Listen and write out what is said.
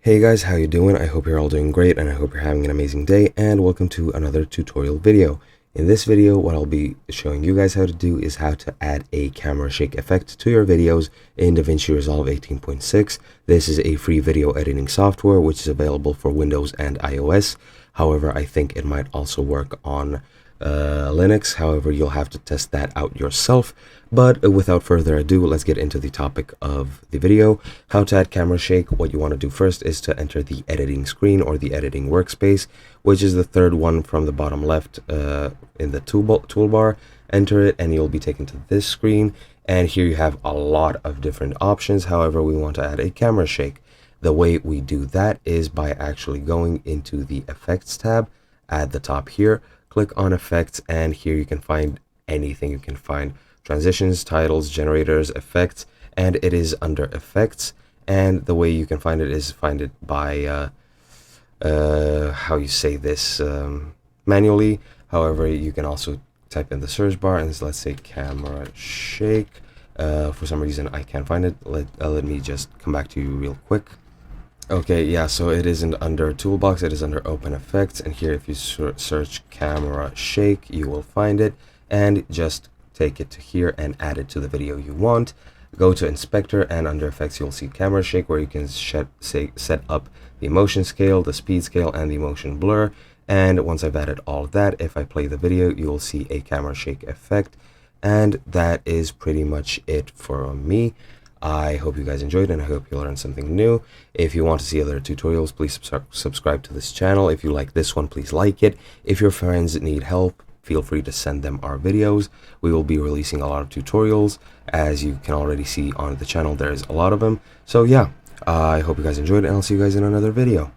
Hey guys, how you doing? I hope you're all doing great and I hope you're having an amazing day, and welcome to another tutorial video. In this video, what I'll be showing you guys how to do is how to add a camera shake effect to your videos in Davinci Resolve 18.6. This is a free video editing software which is available for Windows and iOS. However, I think it might also work on Linux. However, you'll have to test that out yourself. But without further ado, let's get into the topic of the video. How to add camera shake. What you want to do first is to enter the editing screen or the editing workspace, which is the third one from the bottom left in the toolbar. Enter it and you'll be taken to this screen, and here you have a lot of different options. However, we want to add a camera shake. The way we do that is by actually going into the effects tab at the top here. Click on effects, and here you can find anything. You can find transitions, titles, generators, effects, and it is under effects. And the way you can find it is find it by how you say this, manually. However, you can also type in the search bar and let's say camera shake. For some reason I can't find it. Let me just come back to you real quick. Okay, yeah, so it isn't under toolbox, it is under open effects, and here if you search camera shake, you will find it, and just take it to here and add it to the video you want. Go to inspector, and under effects you'll see camera shake, where you can set up the motion scale, the speed scale, and the motion blur. And once I've added all of that, if I play the video, you will see a camera shake effect, and that is pretty much it for me. I hope you guys enjoyed, and I hope you learned something new. If you want to see other tutorials, please subscribe to this channel. If you like this one, please like it. If your friends need help, feel free to send them our videos. We will be releasing a lot of tutorials. As you can already see on the channel, there's a lot of them. So yeah, I hope you guys enjoyed, and I'll see you guys in another video.